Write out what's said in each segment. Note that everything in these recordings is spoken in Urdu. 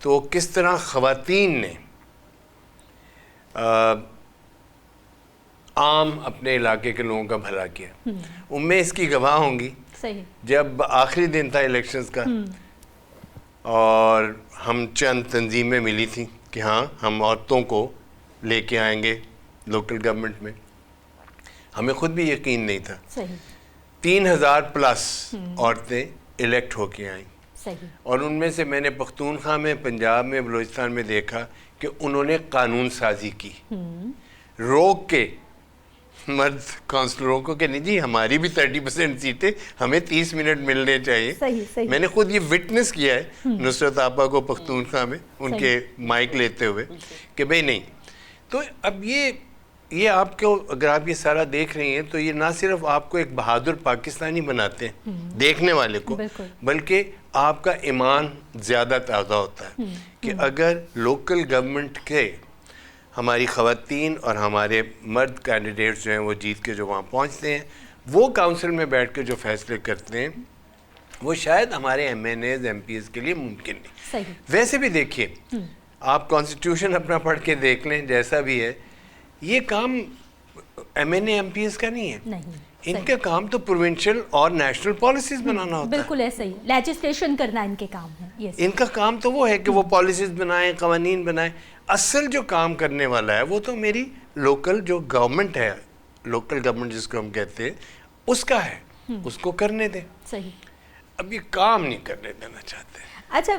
تو کس طرح خواتین نے عام اپنے علاقے کے لوگوں کا بھلا کیا. میں اس کی گواہ ہوں گی جب آخری دن تھا الیکشنز کا اور ہم چند تنظیمیں ملی تھیں کہ ہاں ہم عورتوں کو لے کے آئیں گے لوکل گورنمنٹ میں. ہمیں خود بھی یقین نہیں تھا. 3000+ عورتیں الیکٹ ہو کے آئیں, اور ان میں سے میں نے پختونخوا میں, پنجاب میں, بلوچستان میں دیکھا کہ انہوں نے قانون سازی کی, روک کے مرد کونسلروں کو کہ نہیں جی ہماری بھی 30% سیٹیں, ہمیں 30 منٹ ملنے چاہیے. میں نے خود یہ وٹنس کیا ہے نصرت آپا کو پختونخوا میں ان کے مائک لیتے ہوئے کہ بھئی نہیں. تو اب یہ آپ کو اگر آپ یہ سارا دیکھ رہی ہیں تو یہ نہ صرف آپ کو ایک بہادر پاکستانی بناتے ہیں دیکھنے والے کو, بلکہ آپ کا ایمان زیادہ تازہ ہوتا ہے کہ اگر لوکل گورنمنٹ کے ہماری خواتین اور ہمارے مرد کینڈیڈیٹس جو ہیں وہ جیت کے جو وہاں پہنچتے ہیں, وہ کاؤنسل میں بیٹھ کے جو فیصلے کرتے ہیں, وہ شاید ہمارے MNAs MPAs کے لیے ممکن نہیں. ویسے بھی دیکھیے آپ کانسٹیٹیوشن اپنا پڑھ کے دیکھ لیں, جیسا بھی ہے یہ کام M N A M P S کا نہیں ہے. ان کا کام تو پروونشل اور نیشنل پالیسیز بنانا ہوتا ہے. بالکل ایسا ہی, لیجسلیشن کرنا ان کے کام ہے. ان کا کام تو وہ ہے کہ وہ پالیسیز بنائیں, قوانین بنائیں. اصل جو کام کرنے والا ہے وہ تو میری لوکل جو گورنمنٹ ہے, لوکل گورنمنٹ جس کو ہم کہتے ہیں, اس کا ہے, اس کو کرنے دیں. اب یہ کام نہیں کرنے دینا چاہتے. اچھا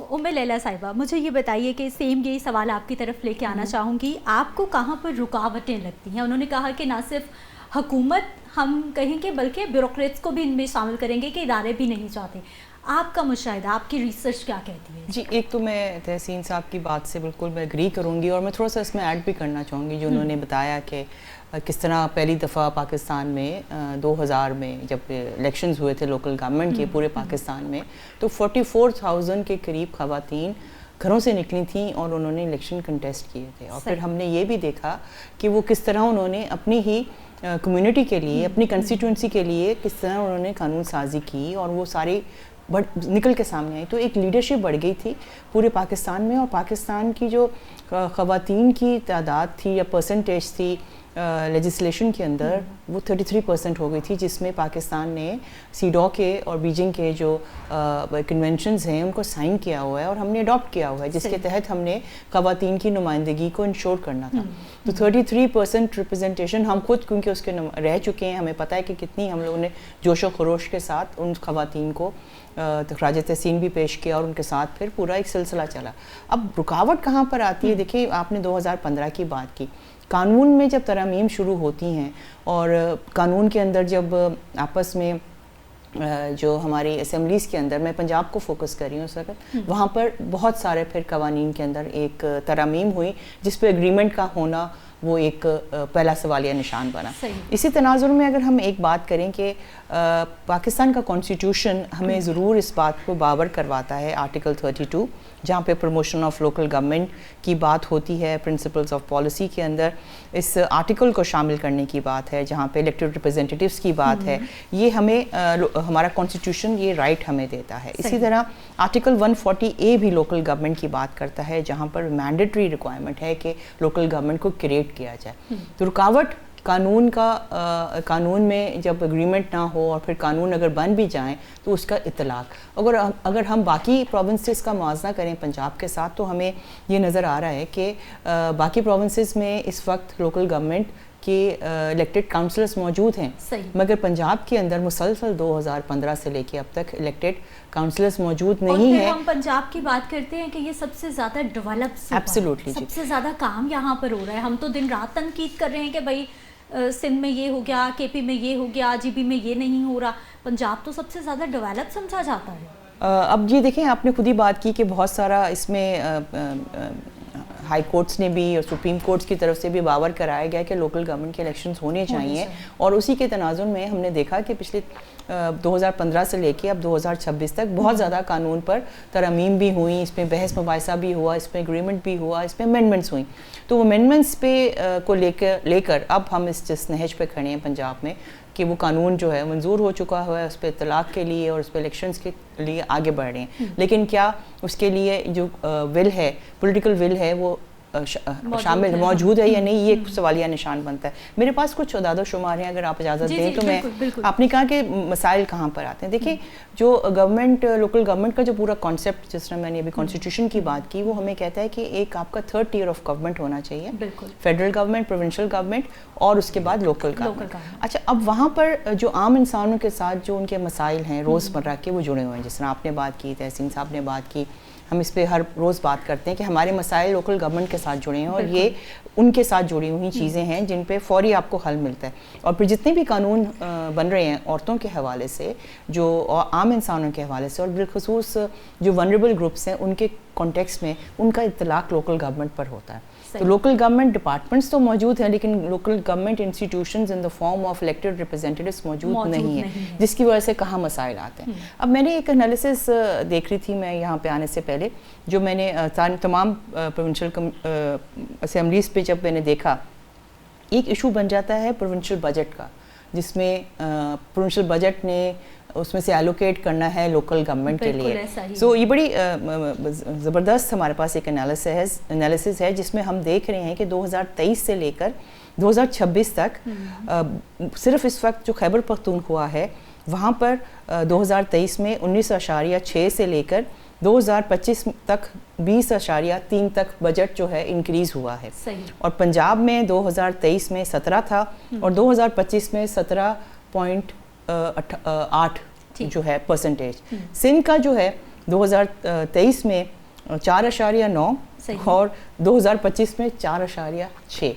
ام لیلا صاحبہ, مجھے یہ بتائیے کہ سیم یہی سوال آپ کی طرف لے کے آنا چاہوں گی, آپ کو کہاں پر رکاوٹیں لگتی ہیں؟ انہوں نے کہا کہ نہ صرف حکومت ہم کہیں گے بلکہ بیوروکریٹس کو بھی ان میں شامل کریں گے کہ ادارے بھی نہیں چاہتے. آپ کا مشاہدہ, آپ کی ریسرچ کیا کہتی ہے؟ جی, ایک تو میں تحسین صاحب کی بات سے بالکل میں اگری کروں گی, اور میں تھوڑا سا اس میں ایڈ بھی کرنا چاہوں گی جو انہوں نے بتایا کہ کس طرح پہلی دفعہ پاکستان میں 2000 میں جب الیکشنز ہوئے تھے لوکل گورنمنٹ کے پورے پاکستان میں, تو 44,000 کے قریب خواتین گھروں سے نکلی تھیں اور انہوں نے الیکشن کنٹیسٹ کیے تھے. اور پھر ہم نے یہ بھی دیکھا کہ وہ کس طرح انہوں نے اپنی ہی کمیونٹی کے لیے, اپنی کنسٹیٹوئنسی کے لیے کس طرح انہوں نے قانون سازی کی, اور وہ ساری نکل کے سامنے آئی. تو ایک لیڈرشپ بڑھ گئی تھی پورے پاکستان میں, اور پاکستان کی جو خواتین کی تعداد تھی یا پرسنٹیج تھی لیجسلیشن کے اندر, وہ 33% ہو گئی تھی, جس میں پاکستان نے سیڈو کے اور بیجنگ کے جو کنونشنز ہیں ان کو سائن کیا ہوا ہے, اور ہم نے اڈاپٹ کیا ہوا ہے, جس کے تحت ہم نے خواتین کی نمائندگی کو انشور کرنا تھا. تو 33% ریپرزنٹیشن ہم خود کیونکہ اس کے رہ چکے ہیں, ہمیں پتہ ہے کہ کتنی ہم لوگوں نے جوش و خروش کے ساتھ ان خواتین کو خراج تحسین بھی پیش کیا, اور ان کے ساتھ پھر پورا ایک سلسلہ چلا. اب رکاوٹ کہاں پر آتی ہے؟ دیکھیں, آپ نے 2015 کی بات کی, قانون میں جب ترامیم شروع ہوتی ہیں اور قانون کے اندر جب آپس میں جو ہماری اسمبلیز کے اندر, میں پنجاب کو فوکس کر رہی ہوں اس وقت, وہاں پر بہت سارے پھر قوانین کے اندر ایک ترامیم ہوئی جس پہ اگریمنٹ کا ہونا وہ ایک پہلا سوالیہ نشان بنا. اسی تناظر میں اگر ہم ایک بات کریں کہ پاکستان کا کانسٹیٹیوشن ہمیں ضرور اس بات کو باور کرواتا ہے, آرٹیکل 32 جہاں پہ پروموشن آف لوکل گورنمنٹ کی بات ہوتی ہے, پرنسپلز آف پالیسی کے اندر اس آرٹیکل کو شامل کرنے کی بات ہے, جہاں پہ الیکٹڈ ریپرزینٹیوز کی بات ہے. یہ ہمیں ہمارا کانسٹیٹیوشن یہ رائٹ ہمیں دیتا ہے. اسی طرح آرٹیکل 140A بھی لوکل گورنمنٹ کی بات کرتا ہے, جہاں پر مینڈیٹری ریکوائرمنٹ ہے کہ لوکل گورنمنٹ کو کریٹ کیا جائے. تو رکاوٹ قانون میں جب اگریمنٹ نہ ہو اور پھر قانون اگر بن بھی جائیں تو اس کا اطلاق, اگر ہم باقی پروونسز کا موازنہ کریں پنجاب کے ساتھ, تو ہمیں یہ نظر آ رہا ہے کہ باقی پروونسز میں اس وقت لوکل گورنمنٹ کے الیکٹڈ کاؤنسلرز موجود ہیں, مگر پنجاب کے اندر مسلسل 2015 سے لے کے اب تک الیکٹڈ کاؤنسلرز موجود نہیں ہیں. ہم پنجاب کی بات کرتے ہیں کہ یہ سب سے زیادہ ڈیولپ, ایبسلیوٹلی سب سے زیادہ کام یہاں پر ہو رہا ہے. ہم تو دن رات تنقید کر رہے ہیں کہ بھائی سندھ میں یہ ہو گیا, کے پی میں یہ ہو گیا, جی بی میں یہ نہیں ہو رہا. پنجاب تو سب سے زیادہ ڈیولپ سمجھا جاتا ہے. اب یہ دیکھیں, آپ نے خود ہی بات کی کہ بہت سارا اس میں ہائی کورٹس نے بھی اور سپریم کورٹس کی طرف سے بھی باور کرایا گیا کہ لوکل گورنمنٹ کے الیکشنز ہونے چاہیے, اور اسی کے تناظر میں ہم نے دیکھا کہ پچھلے 2015 سے لے کے اب 2026 تک بہت زیادہ قانون پر ترامیم بھی ہوئیں, اس میں بحث مباحثہ بھی ہوا, اس میں اگریمنٹ بھی ہوا, اس میں امینڈمنٹس ہوئیں. تو وہ امینڈمنٹس پہ کو لے کر اب ہم اس جس نہج پہ کھڑے ہیں پنجاب میں, کہ وہ قانون جو ہے منظور ہو چکا ہے اس پہ اطلاق کے لیے اور اس پہ الیکشنز کے لیے آگے بڑھ رہے ہیں, لیکن کیا اس کے لیے جو ول ہے, پولیٹیکل ول ہے, وہ شامل موجود ہے یا نہیں, یہ ایک سوالیہ نشان بنتا ہے. میرے پاس کچھ اعداد و شمار ہیں, اگر آپ اجازت دیں تو میں, آپ نے کہا کہ مسائل کہاں پر آتے ہیں. دیکھیں جو گورنمنٹ, لوکل گورنمنٹ کا جو پورا کانسیپٹ جس طرح میں نے ابھی کانسٹیٹیوشن کی بات کی, وہ ہمیں کہتا ہے کہ ایک آپ کا 3rd ٹیئر آف گورنمنٹ ہونا چاہیے, فیڈرل گورنمنٹ, پروونشل گورنمنٹ اور اس کے بعد لوکل گورنمنٹ. اچھا, اب وہاں پر جو عام انسانوں کے ساتھ جو ان کے مسائل ہیں روزمرہ کے, وہ جڑے ہوئے ہیں. جس طرح آپ نے بات کی, تحسین صاحب نے بات کی, ہم اس پہ ہر روز بات کرتے ہیں کہ ہمارے مسائل لوکل گورنمنٹ کے ساتھ جڑے ہیں, اور یہ ان کے ساتھ جڑی ہوئی چیزیں ہیں جن پہ فوری آپ کو حل ملتا ہے. اور پھر جتنے بھی قانون بن رہے ہیں عورتوں کے حوالے سے, جو عام انسانوں کے حوالے سے, اور بالخصوص جو ونریبل گروپس ہیں ان کے کانٹیکس میں, ان کا اطلاق لوکل گورنمنٹ پر ہوتا ہے. تو لوکل گورنمنٹ ڈپارٹمنٹس تو موجود ہیں, لیکن local government institutions in the form of elected representatives موجود نہیں ہیں, جس کی وجہ سے کہاں مسائل آتے ہیں. اب میں نے ایک انالیسس دیکھ رہی تھی میں یہاں پہ آنے سے پہلے, جو میں نے تمام پروونشل اسمبلیز پہ جب میں نے دیکھا, ایک ایشو بن جاتا ہے پروونشل بجٹ کا, جس میں پروونشل بجٹ نے اس میں سے ایلوکیٹ کرنا ہے لوکل گورنمنٹ کے لیے. سو یہ بڑی زبردست ہمارے پاس ایک انالیسس ہے, جس میں ہم دیکھ رہے ہیں کہ 2023 سے لے کر 2026 تک, صرف اس وقت جو خیبر پختونخوا ہے وہاں پر 2023 میں 19.6 سے لے کر 2025 تک 20.3 تک بجٹ جو ہے انکریز ہوا ہے. اور پنجاب میں 2023 میں 17 تھا, اور 2025 میں 17.8 جو ہے پرسنٹیج. سندھ کا جو ہے 2023 میں 4.9 اور 2025 میں 4.6,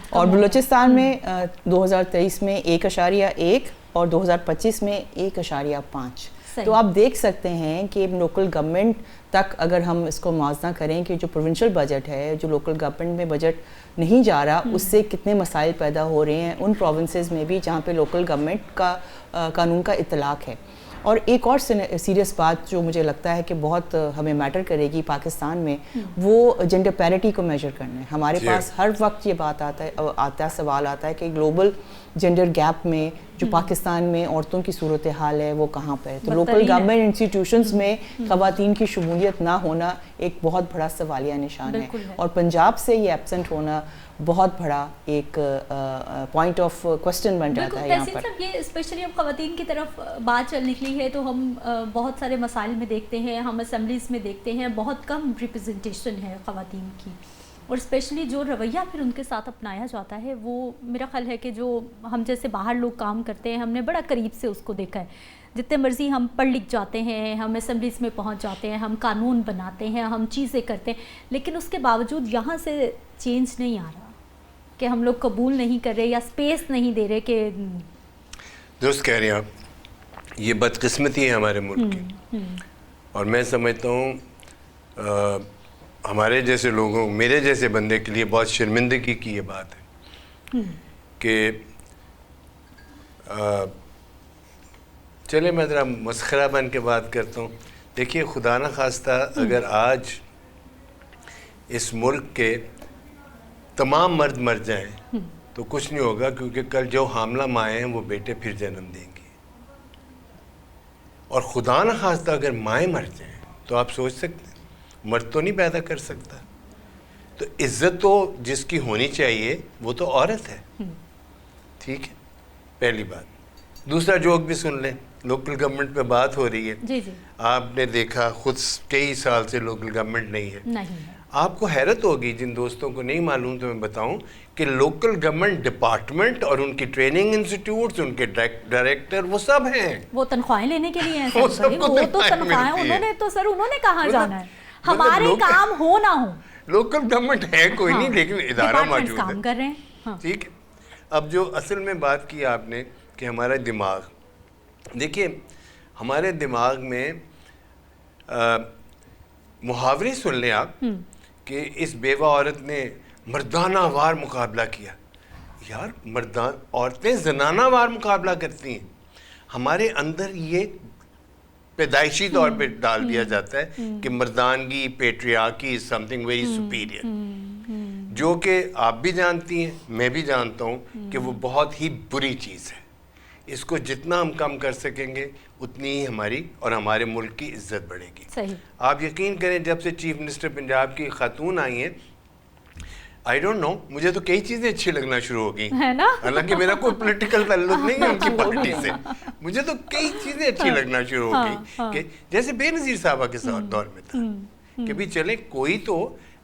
اور بلوچستان میں 2023 میں 1.1 اور 2025 میں 1.5. تو آپ دیکھ سکتے ہیں کہ لوکل گورنمنٹ تک اگر ہم اس کو موازنہ کریں کہ جو پروونشل بجٹ ہے, جو لوکل گورنمنٹ میں بجٹ نہیں جا رہا, اس سے کتنے مسائل پیدا ہو رہے ہیں ان پروونسز میں بھی جہاں پہ لوکل گورنمنٹ کا قانون کا اطلاق ہے. اور ایک اور سیریس بات جو مجھے لگتا ہے کہ بہت ہمیں میٹر کرے گی پاکستان میں, وہ جینڈر پیرٹی کو میجر کرنا ہے. ہمارے پاس ہر وقت یہ بات آتا ہے سوال آتا ہے کہ گلوبل جینڈر گیپ میں جو پاکستان میں عورتوں کی صورتحال ہے وہ کہاں پہ ہے. تو لوکل گورنمنٹ انسٹیٹیوشنز میں خواتین کی شمولیت نہ ہونا ایک بہت بڑا سوالیہ نشان ہے, اور پنجاب سے یہ ایبسنٹ ہونا بہت بڑا ایک پوائنٹ آف کوسچن بن جاتا ہے یہاں پر. یہ اسپیشلی اب خواتین کی طرف بات چل نکلی ہے تو ہم بہت سارے مسائل میں دیکھتے ہیں, ہم اسمبلیز میں دیکھتے ہیں بہت کم ریپرزنٹیشن ہے خواتین کی, اور اسپیشلی جو رویہ پھر ان کے ساتھ اپنایا جاتا ہے وہ میرا خیال ہے کہ جو ہم جیسے باہر لوگ کام کرتے ہیں ہم نے بڑا قریب سے اس کو دیکھا ہے. جتنے مرضی ہم پڑھ لکھ جاتے ہیں, ہم اسمبلیز میں پہنچ جاتے ہیں, ہم قانون بناتے ہیں, ہم چیزیں کرتے ہیں, لیکن اس کے باوجود یہاں سے چینج نہیں آ رہا, کہ ہم لوگ قبول نہیں کر رہے یا اسپیس نہیں دے رہے. کہ درست کہہ رہے ہیں آپ, یہ بدقسمتی ہے ہمارے ملک کی, اور میں سمجھتا ہوں ہمارے جیسے لوگوں, میرے جیسے بندے کے لیے بہت شرمندگی کی یہ بات ہے کہ چلے میں ذرا مسخرہ بن کے بات کرتا ہوں. دیکھیے خدا نہ خواستہ اگر آج اس ملک کے تمام مرد مر جائیں تو کچھ نہیں ہوگا, کیونکہ کل جو حاملہ مائیں ہیں وہ بیٹے پھر جنم دیں گی. اور خدا نہ خواستہ اگر مائیں مر جائیں تو آپ سوچ سکتے ہیں مرد تو نہیں پیدا کر سکتا. تو عزت تو جس کی ہونی چاہیے وہ تو عورت ہے, ٹھیک ہے, پہلی بات. دوسرا جوک بھی سن لیں, لوکل گورنمنٹ پہ بات ہو رہی ہے, آپ نے دیکھا خود کئی سال سے لوکل گورنمنٹ نہیں ہے. آپ کو حیرت ہوگی, جن دوستوں کو نہیں معلوم تو میں بتاؤں کہ لوکل گورنمنٹ ڈپارٹمنٹ اور ان کی ٹریننگ انسٹیٹیوٹس, ان کے ڈائریکٹر, وہ سب ہیں, وہ تنخواہیں لینے کے لیے ہیں. وہ تو تنخواہیں انہوں نے, تو سر انہوں نے کہاں جانا ہے, ہمارے کام ہو نہ ہو. لوکل گورنمنٹ ہے کوئی نہیں, لیکن ادارہ موجود ہے, کام کر رہے ہیں, ٹھیک ہے. اب جو اصل میں بات کی آپ نے کہ ہمارا دماغ, دیکھیے ہمارے دماغ میں محاورے سن لیں آپ کہ اس بیوہ عورت نے مردانہ وار مقابلہ کیا. یار عورتیں زنانہ وار مقابلہ کرتی ہیں. ہمارے اندر یہ پیدائشی طور پہ ڈال دیا جاتا ہے کہ مردانگی, patriarchy is something very superior, جو کہ آپ بھی جانتی ہیں, میں بھی جانتا ہوں کہ وہ بہت ہی بری چیز ہے. اس کو جتنا ہم کم کر سکیں گے اتنی ہی ہماری اور ہمارے ملک کی عزت بڑھے گی. صحیح. آپ یقین کریں جب سے چیف منسٹر پنجاب کی خاتون آئی ہیں, آئی ڈونٹ نو, مجھے تو کئی چیزیں اچھی لگنا شروع ہو گئی ہے نا, حالانکہ میرا کوئی پولیٹیکل تعلق نہیں ہے ان کی پارٹی سے, مجھے تو کئی چیزیں اچھی لگنا شروع ہو گئی کہ جیسے بے نظیر صاحبہ کے دور میں تھا کہ بھی چلیں کوئی تو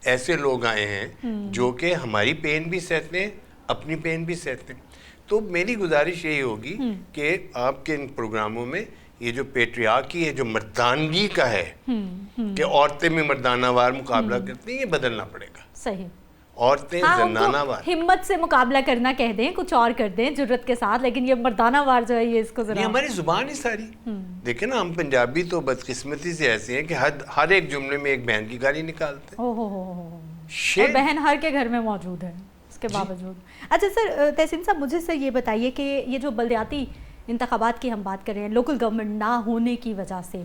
ایسے لوگ آئے ہیں جو کہ ہماری پین بھی سہتے ہیں, اپنی پین بھی سہتے ہیں. تو میری گزارش یہی ہوگی کہ آپ کے ان پروگراموں میں یہ جو پیٹریارکی ہے, جو مردانگی کا ہے کہ عورتیں میں مردانہ وار مقابلہ کرتی ہیں, یہ بدلنا پڑے گا. صحیح. عورتیں زنانہ وار, ہمت سے مقابلہ کرنا کہہ دیں, کچھ اور کر دیں جرت کے ساتھ, لیکن یہ مردانہ وار جو ہے یہ اس کو ذرا, یہ ہماری زبان ہی ساری. دیکھیں نا, ہم پنجابی تو بدقسمتی سے ایسے ہیں کہ ہر ایک جملے میں ایک بہن کی گالی نکالتے ہیں. اور بہن ہر کے گھر میں موجود ہے اس کے باوجود. اچھا سر, تحسین صاحب مجھے سر یہ بتائیے کہ یہ جو بلدیاتی انتخابات کی ہم بات کر رہے ہیں, لوکل گورنمنٹ نہ ہونے کی وجہ سے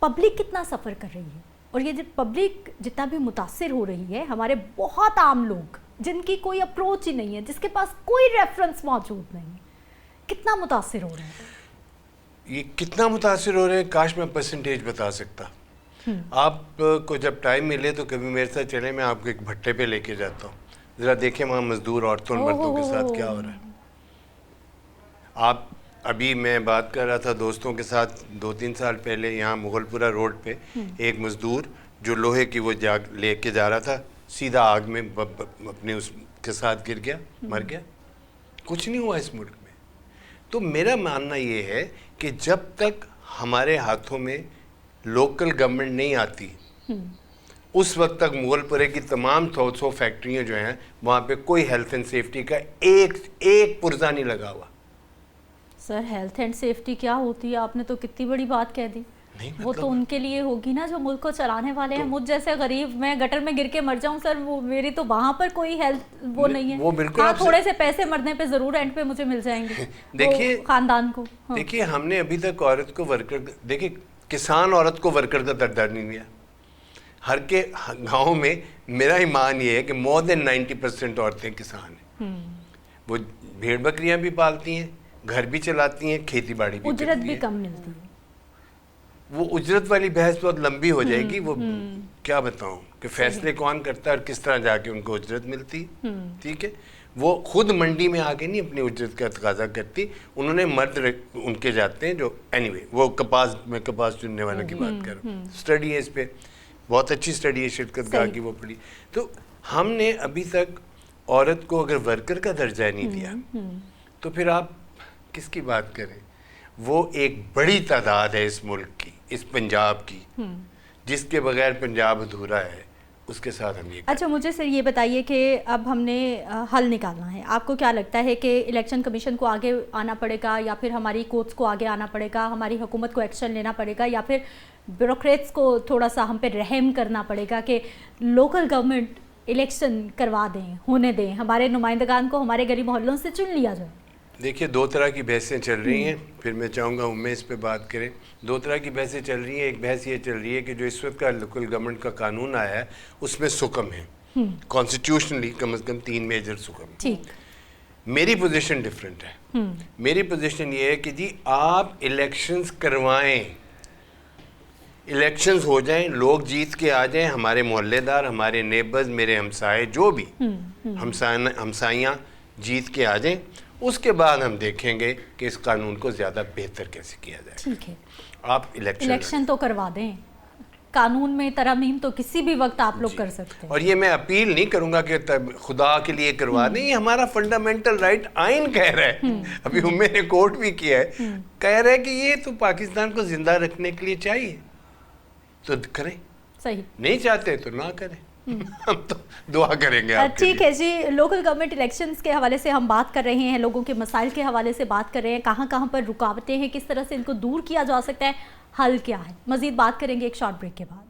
پبلک کتنا سفر کر رہی ہے, اور یہ جو پبلک جتنا بھی متاثر ہو رہی ہے, ہمارے بہت عام لوگ جن کی کوئی اپروچ ہی نہیں ہے, جس کے پاس کوئی ریفرنس موجود نہیں ہے, کتنا متاثر ہو رہے ہیں. یہ کتنا متاثر ہو رہے ہیں کاش میں پرسنٹیج بتا سکتا. آپ کو جب ٹائم ملے تو کبھی میرے ساتھ چلیں, میں آپ کو ایک بھٹے پہ لے کے جاتا ہوں, ذرا دیکھیں وہاں مزدور عورتوں مردوں کے ساتھ کیا ہو رہا ہے. آپ ابھی میں بات کر رہا تھا دوستوں کے ساتھ 2-3 سال پہلے, یہاں مغل پورہ روڈ پہ ایک مزدور جو لوہے کی وہ جاگ لے کے جا رہا تھا, سیدھا آگ میں اپنے اس کے ساتھ گر گیا, مر گیا. کچھ نہیں ہوا اس ملک میں. تو میرا ماننا یہ ہے کہ جب تک ہمارے ہاتھوں میں لوکل گورنمنٹ نہیں آتی, اس وقت تک مغل پورے کی تمام 100 فیکٹریاں جو ہیں وہاں پہ کوئی ہیلتھ اینڈ سیفٹی کا ایک پرزہ نہیں لگا ہوا. سر ہیلتھ اینڈ سیفٹی کیا ہوتی ہے, آپ نے تو کتنی بڑی بات کہہ دی. وہ تو ان کے لیے ہوگی نا جو ملک کو چلانے والے ہیں. مجھ جیسے غریب, میں گٹر میں گر کے مر جاؤں سر, وہ میری تو وہاں پر کوئی ہیلتھ وہ نہیں ہے. وہ بالکل, ہاں تھوڑے سے پیسے مرنے پہ ضرور اینڈ پہ مجھے مل جائیں گے دیکھیے خاندان کو. دیکھیے ہم نے ابھی تک عورت کو ورکر, دیکھیے کسان عورت کو ورکر کا درجہ نہیں دیا. ہر کے گاؤں میں میرا ایمان یہ ہے کہ مور دین 90% عورتیں کسان ہیں. وہ بھیڑ بکریاں بھی پالتی ہیں, گھر بھی چلاتی ہیں, کھیتی باڑی بھی, اجرت بھی کم ملتی ہے. وہ اجرت والی بحث بہت لمبی ہو جائے گی. وہ کیا بتاؤں کہ فیصلے کون کرتا ہے اور کس طرح جا کے ان کو اجرت ملتی. ٹھیک ہے, وہ خود منڈی میں آ کے نہیں اپنی اجرت کا تقاضا کرتی, انہوں نے مرد ان کے جاتے ہیں جو اینی وے, وہ میں کپاس چننے والوں کی بات کر رہا ہوں. اسٹڈی ہے اس پہ, بہت اچھی اسٹڈی ہے, شرکت گاہ کی وہ پڑھی. تو ہم نے ابھی تک عورت کو اگر ورکر کا درجہ نہیں دیا تو پھر آپ کس کی بات کریں. وہ ایک بڑی تعداد ہے اس ملک کی, اس پنجاب کی, جس کے بغیر پنجاب ادھورا ہے. اس کے ساتھ ہم یہ اچھا مجھے سر یہ بتائیے کہ اب ہم نے حل نکالنا ہے, آپ کو کیا لگتا ہے کہ الیکشن کمیشن کو آگے آنا پڑے گا, یا پھر ہماری کورٹس کو آگے آنا پڑے گا, ہماری حکومت کو ایکشن لینا پڑے گا, یا پھر بیوروکریٹس کو تھوڑا سا ہم پہ رحم کرنا پڑے گا کہ لوکل گورنمنٹ الیکشن کروا دیں, ہونے دیں, ہمارے نمائندگان کو ہمارے گلی محلوں سے چن لیا جائے. دیکھیے 2 طرح کی بحثیں چل رہی ہیں, پھر میں چاہوں گا میں اس پہ بات کریں. 2 طرح کی بحثیں چل رہی ہیں. ایک بحث یہ چل رہی ہے کہ جو اس وقت کا لوکل گورنمنٹ کا قانون آیا ہے اس میں سکم ہے, کانسٹیٹیوشنلی کم از کم 3 میجر سکم. ٹھیک, میری پوزیشن ڈیفرنٹ ہے. میری پوزیشن یہ ہے کہ جی آپ الیکشنز کروائیں, الیکشنز ہو جائیں, لوگ جیت کے آ جائیں, ہمارے محلے دار, ہمارے نیبرز, میرے ہمسائے, جو بھی ہمسائیاں جیت کے آ جائیں. اس کے بعد ہم دیکھیں گے کہ اس قانون کو زیادہ بہتر کیسے کیا جائے. ٹھیک ہے, آپ الیکشن تو کروا دیں. قانون میں ترامیم تو کسی بھی وقت آپ لوگ کر سکتے ہیں. اور یہ میں اپیل نہیں کروں گا کہ خدا کے لیے کروا دیں, یہ ہمارا فنڈامنٹل رائٹ آئین کہہ رہا ہے. ابھی میں نے کورٹ بھی کیا ہے, کہہ رہا ہے کہ یہ تو پاکستان کو زندہ رکھنے کے لیے چاہیے تو کریں, صحیح نہیں چاہتے تو نہ کریں. ہم تو دعا کریں گے. ٹھیک ہے جی, لوکل گورنمنٹ الیکشنز کے حوالے سے ہم بات کر رہے ہیں, لوگوں کے مسائل کے حوالے سے بات کر رہے ہیں, کہاں کہاں پر رکاوٹیں ہیں, کس طرح سے ان کو دور کیا جا سکتا ہے, حل کیا ہے. مزید بات کریں گے ایک شارٹ بریک کے بعد.